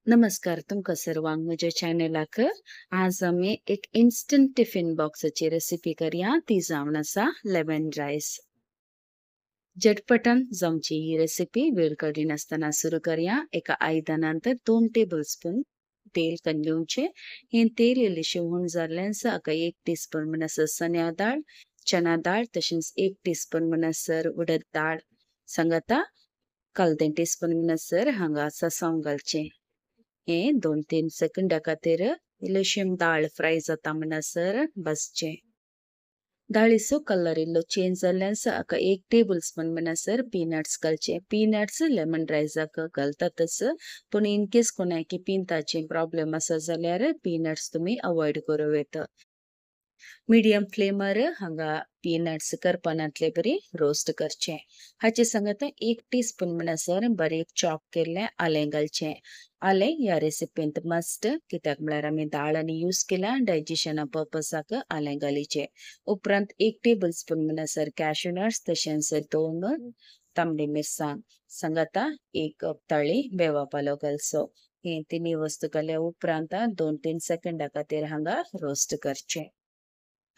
नमस्कार तुमका सर्वांक म्हज्या चॅनलाक आज आमी एक इन्स्टंट टिफिन बॉक्साची रेसिपी करया ती जावन आसा लेमन रायस. झटपटन जावची ही रेसिपी वेळ काडिनासतना सुरू करया. एका आयदनांत 2 टेबलस्पून तेल घेवचे. हे तेल इल्लेशें उण जाल्ल्यान हाका 1 टीस्पून म्हणसर चण्या दाळ, चना दाळ तशेंच 1 टीस्पून म्हणसर उडद दाळ सांगाता 1/4 टीस्पून म्हणसर हांगा सासव घालचें. हे 2-3 सेकंदा खातीर इल्लेशें दाळ फ्राय जाता म्हणसर भाजचें. दाळीचो कलर इल्लो चेंज जाल्ल्यान हाका 1 टेबलस्पून म्हणसर पीनट्स घालचे. पीनट्स लेमन रायसाक घालतातच, पूण इन केस कोणाक पिंताचे प्रॉब्लेम आसा जाल्यार पीनट्स तुमी अवॉइड करूं येता. मीडियम फ्लेमर हांगा पीनट्स करपणातले बरी रोस्ट करचे. हाचे सांगात 1 टीस्पून म्हणसर बारीक चॉप केल्लें आलें घालचें. आलें ह्या रेसिपींत मस्ट, कित्याक म्हळ्यार आमी दाळ आनी यूज केला डायजेशना पर्पसाक आलें घालीचें. उपरांत 1 टेबलस्पून म्हणसर कॅश्यू नट्स तशेंच 2 तांबडी मिरसांग सांगाता 1 कप ताळी बेवा पालो घालचो. हे तिनी वस्तू घाल्या उपरांत 2-3 सेकंदा खातीर हांगा रोस्ट करचें.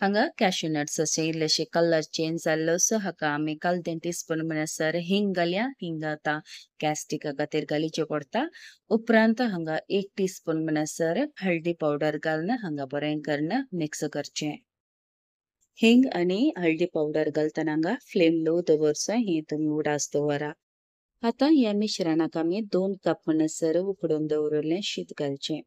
हांगा कॅश्यू नट्स अशें इल्लेशें कलर चेंज जाल्लो हाका आमी 1/4 टीस्पून म्हणसर हिंग घालया. हिंग आतां गॅस्ट्रिका खातीर घालीचें पडटा. उपरांत हांगा 1 टीस्पून म्हणसर हळदी पावडर घालून हांगा बरें करून मिक्स करचें. हिंग आनी हळदी पावडर घालतना हांगा फ्लेम लो दवरचो. ही तुमी उडास दवरा. आतां ह्या मिश्रणाक आमी 2 कप म्हणसर उकडून दवरलें शीत घालचें.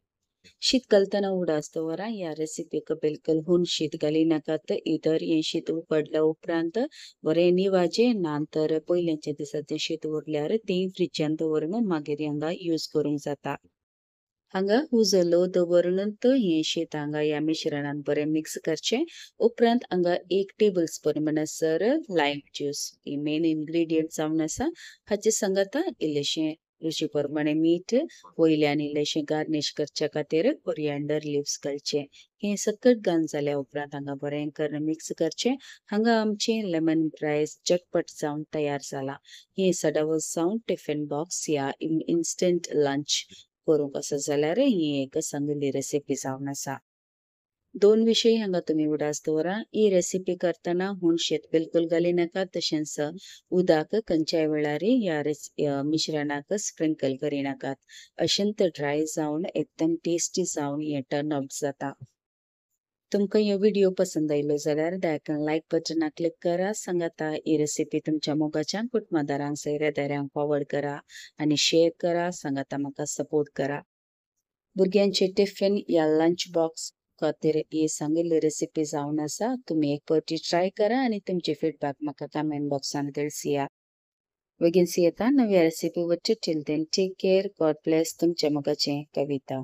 शीत घालतना उडास दवरा. ह्या रेसिपीक बिलकुल हुन शीत घाली नाकात. इधर हें शीत उकडल्या उपरांत बरें निवाजें नांतर पयलींच्या दिसाचें शीत उरल्यार तें फ्रिजान दवरून मागीर हांगा यूज करूंक जाता. हांगा उजो लो दवरूनच हें शीत हांगा ह्या मिश्रणान बरें मिक्स करचें. उपरांत हांगा 1 टेबलस्पून म्हणसर लायम ज्यूस ही मेन इन्ग्रेडियंट जावन आसा. हाचे सांगात इल्लेशें रुची प्रमाणे मीठ, वयल्यान इल्लेशें गार्निश करचे खातीर कोरिएंडर लिव्स घालचे. हें सकट घालन जाल्या उपरांत हांगा बरें करून मिक्स करचें. हांगा आमचें लेमन रायस झटपट जावन तयार जाला. हें सदावच जावन टिफिन बॉक्स या इन्स्टंट लंच करूंक आसा जाल्यार ही एक चांगली रेसिपी जावन आसा. 2 विशय हांगा तुमी उडास दवरा. ही रेसिपी करतना हुण शीत बिलकुल घाली नाकात. तशेंच उदक खंयच्याय वेळार ह्या मिश्रणाक स्प्रिंकल करी नाकात. अशेंत ड्राय जावन एकदम टेस्टी जावन हें टर्न आउट जाता. तुमकां हो व्हिडिओ पसंद आयलो जाल्यार दयाकन लायक बटनाक क्लिक करा. सांगाता ही रेसिपी तुमच्या मोगाच्या कुटुंबदारांक सैरादारांक फॉरवर्ड करा आनी शेअर करा. सांगाता म्हाका सपोर्ट करा. भुरग्यांचे टिफिन या लंच बॉक्स खातीर ही सांगिल्ली रेसिपी जावन आसा. तुमी एक फावटी ट्राय करा आनी तुमचे फीडबॅक म्हाका कमेंट बॉक्सान कळसिया. बेगीन येता नव्या रेसिपी वच्चे. Till then take care. God bless. तुमच्या मोगाचें कविता.